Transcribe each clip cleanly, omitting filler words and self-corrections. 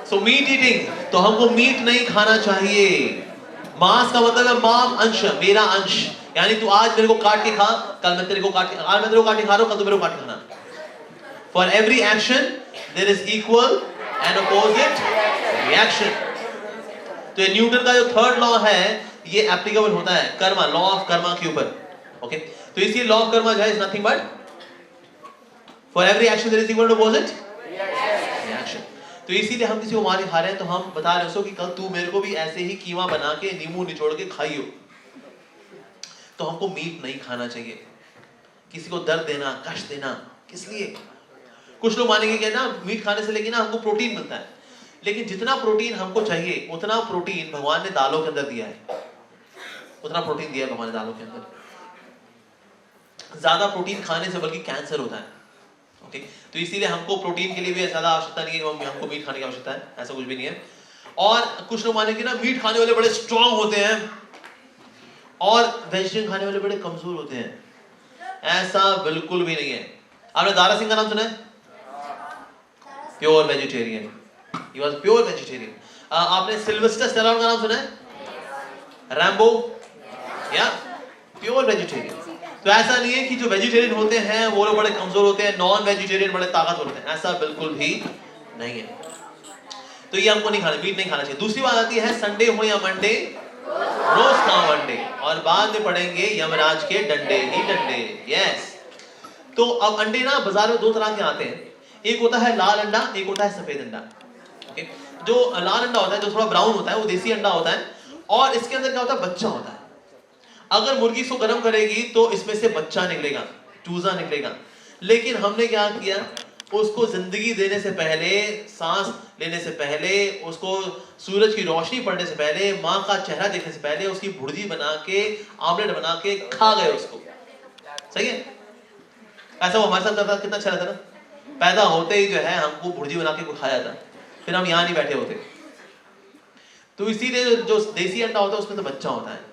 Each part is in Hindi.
सो मीट ईटिंग, तो हमको मीट नहीं खाना चाहिए। मांस का मतलब है माम अंश, मेरा अंश, यानी तू आज मेरे को काट के खा, कल मैं तेरे को काट के, आज मैं तेरे को काट के खा रहा हूं, कल तू मेरे को काट के खाना। For every action there is equal and opposite reaction. तो ये न्यूटन का जो थर्ड लॉ है ये एप्लीकेबल होता है कर्मा, लॉ ऑफ कर्मा के ऊपर। ओके, तो इसी लॉ ऑफ कर्मा जो है is nothing but for every action there is equal to opposite reaction. तो इसीलिए हम किसी को मार के खा रहे हैं तो हम बता रहे हैं उसको कि कल तू मेरे को भी ऐसे ही कीमा बना के नींबू निचोड़ के खाइयो। तो हमको मीट नहीं खाना चाहिए, किसी को दर्द देना, कष्ट देना, किस लिए? कुछ लोग मानेंगे कि ना मीट खाने से लेकिन ना हमको प्रोटीन मिलता है, लेकिन जितना प्रोटीन हमको चाहिए उतना प्रोटीन भगवान ने दालों के अंदर दिया है, उतना प्रोटीन दिया है भगवान ने दालों के अंदर। ज्यादा प्रोटीन खाने से बल्कि कैंसर होता है। ओके, तो इसीलिए हमको प्रोटीन के लिए भी ज्यादा आवश्यकता नहीं है, हमको मीट खाने की आवश्यकता है, ऐसा कुछ भी नहीं है। और कुछ लोग मानेंगे ना मीट खाने वाले बड़े स्ट्रांग होते हैं और वेजिटेरियन खाने वाले बड़े कमजोर होते हैं, ऐसा बिल्कुल भी नहीं है। आपने दारा सिंह का नाम सुना है? Pure vegetarian, he was pure vegetarian. आपने सिल्वेस्टर स्टैलोन का नाम सुना है? रैम्बो, या प्योर वेजिटेरियन। तो ऐसा नहीं है कि जो वेजिटेरियन होते हैं वो लोग बड़े कमजोर होते हैं, नॉन वेजिटेरियन बड़े ताकतवर होते हैं, ऐसा बिल्कुल भी नहीं है। तो ये हमको नहीं खाना, मीट नहीं खाना चाहिए। दूसरी बात आती है संडे हो या मंडे, रोज खाओ अंडे, और बाद में पढ़ेंगे यमराज के डंडे ही डंडे। यस, तो अब अंडे ना बाजार में दो तरह के आते हैं, एक होता है लाल अंडा, एक होता है सफेद अंडा। ओके, जो लाल अंडा होता है, जो थोड़ा ब्राउन होता है, वो देसी अंडा होता है, और इसके अंदर क्या होता है, बच्चा होता है। अगर मुर्गी इसको गर्म करेगी तो इसमें से बच्चा निकलेगा, चूजा निकलेगा। लेकिन हमने क्या किया, उसको जिंदगी देने से पहले, सांस लेने से पहले, उसको सूरज की रोशनी पड़ने से पहले, माँ का चेहरा देखने से पहले उसकी भुर्जी बना के, आमलेट बना के खा गए उसको। सही है? ऐसा वो हमारे साथ करता, कितना अच्छा रहता ना। पैदा होते ही जो है हमको भुर्जी बना के खाया जाता, फिर हम यहाँ नहीं बैठे होते। तो इसीलिए जो देसी अंडा होता है उसमें तो बच्चा होता है।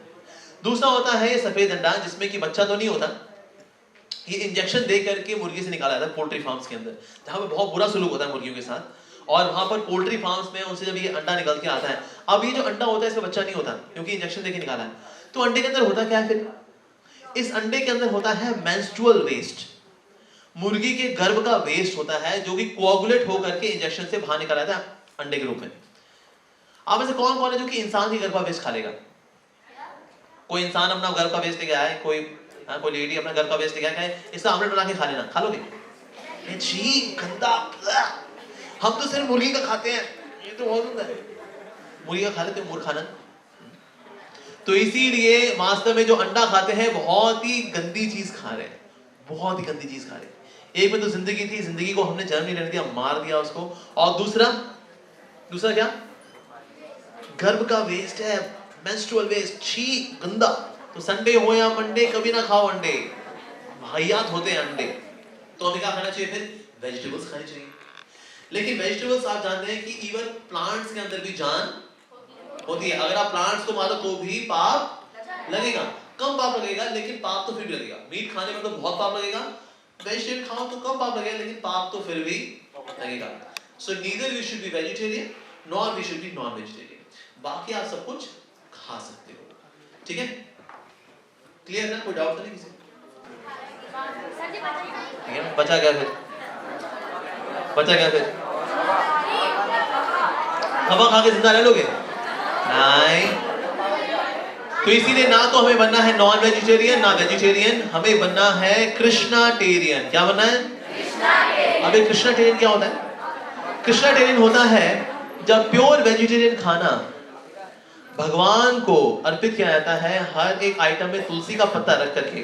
दूसरा होता है ये सफेद अंडा, जिसमें कि बच्चा तो नहीं होता, ये इंजेक्शन दे करके मुर्गी से निकाला जाता है पोल्ट्री फार्म्स के अंदर, जहाँ पे बहुत बुरा सलूक होता है मुर्गियों के साथ। और वहां पर पोल्ट्री फार्म्स में उनसे जब ये अंडा निकल के आता है, अब ये जो अंडा होता है इसमें बच्चा नहीं होता क्योंकि इंजेक्शन देके निकाला है। तो अंडे के अंदर होता क्या है फिर? इस अंडे के अंदर होता है मेंस्ट्रुअल वेस्ट, मुर्गी के गर्भ का वेस्ट होता है, जो कि कोआगुलेट होकर के इंजेक्शन से बाहर निकाला जाता है अंडे के रूप में। आप ऐसे कौन कौन है जो कि इंसान के गर्भ का वेस्ट खा लेगा? कोई इंसान अपना घर का वेस्ट लेके आए, कोई लेडी अपना घर का वेस्ट लेके आए, इसका आमलेट बना के खा लेना, खा लोगे? छी, गंदा। हम तो सिर्फ मुर्गी का खाते हैं, ये तो बहुत गंदा है। मुर्गी का खा लेते हो, मूर्ख खाना। तो इसीलिए वास्तव में जो अंडा खाते हैं बहुत ही गंदी चीज खा रहे हैं, बहुत ही गंदी चीज खा रहे हैं। एक में तो जिंदगी थी, जिंदगी को हमने जन्म नहीं लेने दिया, मार दिया उसको। और दूसरा क्या? गर्भ का वेस्ट है, मेंस्ट्रुअल वेस्ट, छी, गंदा। तो संडे हो या मंडे कभी ना खाओ अंडे, वाहियात होते हैं अंडे। तो हमें क्या खाना चाहिए फिर? वेजिटेबल्स खानी चाहिए। लेकिन वेजिटेबल्स आप जानते हैं कि इवन प्लांट्स के अंदर भी जान होती है। अगर आप प्लांट्स को मारो तो भी पाप लगेगा, कम पाप लगेगा लेकिन पाप तो फिर भी लगेगा। मीट खाने में तो बहुत पाप लगेगा, वेजिटेबल खाओ तो कम पाप लगेगा लेकिन पाप तो फिर भी लगेगा। So neither we should be vegetarian nor we should be non vegetarian. बाकी आप सब कुछ खा सकते हो, ठीक है? क्लियर है? कोई डाउट नहीं किसी? ठीक है, बचा क्या फिर? खबा खा के जिंदा रह लोगे? नहीं। तो इसीलिए ना तो हमें बनना है नॉन वेजिटेरियन ना वेजिटेरियन, हमें बनना है कृष्णाटेरियन। क्या बनना है? कृष्णाटेरियन। अबे कृष्णाटेरियन क्या होता है? कृष्णाटेरियन होता है जब प्योर वेजिटेरियन खाना भगवान को अर्पित किया जाता है, हर एक आइटम में तुलसी का पत्ता रख करके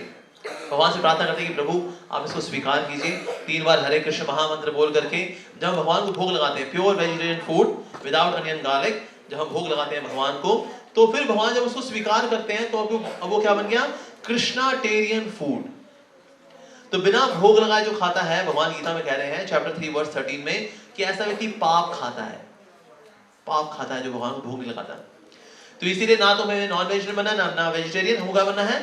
भगवान से प्रार्थना करते हैं कि प्रभु आप इसको स्वीकार कीजिए। 3 बार हरे कृष्ण महामंत्र बोल करके जब भगवान को भोग लगाते हैं, pure vegetarian food without onion garlic, जब हम भोग लगाते हैं भगवान को, तो फिर भगवान जब उसको स्वीकार करते हैं तो अब वो क्या बन गया? कृष्णाटेरियन फूड। तो बिना भोग लगाए जो खाता है, भगवान गीता में कह रहे हैं चैप्टर 3 वर्स 13 में कि ऐसा व्यक्ति पाप खाता है, पाप खाता है जो भगवान को भोग नहीं लगाता। तो इसीलिए ना तो हमें नॉन वेजिटेरियन बनना है ना वेजिटेरियन, हमको क्या बनना है?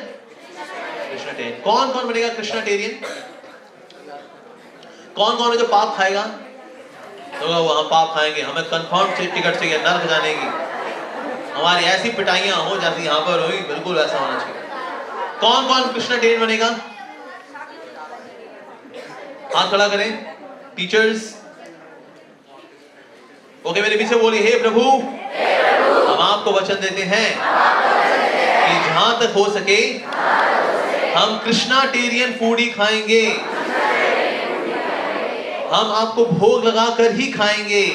कृष्णाटेरियन। कौन कौन बनेगा कृष्णाटेरियन? कौन कौन है जो पाप खाएगा? तो वहाँ पाप खाएंगे, हमें कंफर्म टिकट चाहिए नर्क जाने की, हमारी ऐसी पिटाइयां हो जैसी यहाँ पर हुई, बिल्कुल वैसा होना चाहिए। कौन कौन कृष्णाटेरियन बनेगा? हाथ खड़ा करें। टीचर्स ओके, मेरे पीछे बोलिए, हे प्रभु, हम आपको वचन देते हैं कि जहां तक हो सके हम कृष्णाटेरियन फूड ही खाएंगे, हम आपको भोग लगाकर ही खाएंगे।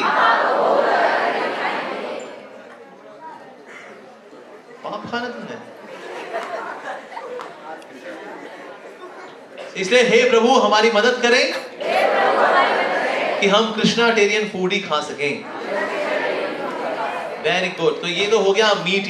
पाप खाना तुमने, इसलिए हे प्रभु हमारी मदद करें कि हम कृष्णाटेरियन फूड ही खा सकें। Very good. तो ये तो हो गया मीट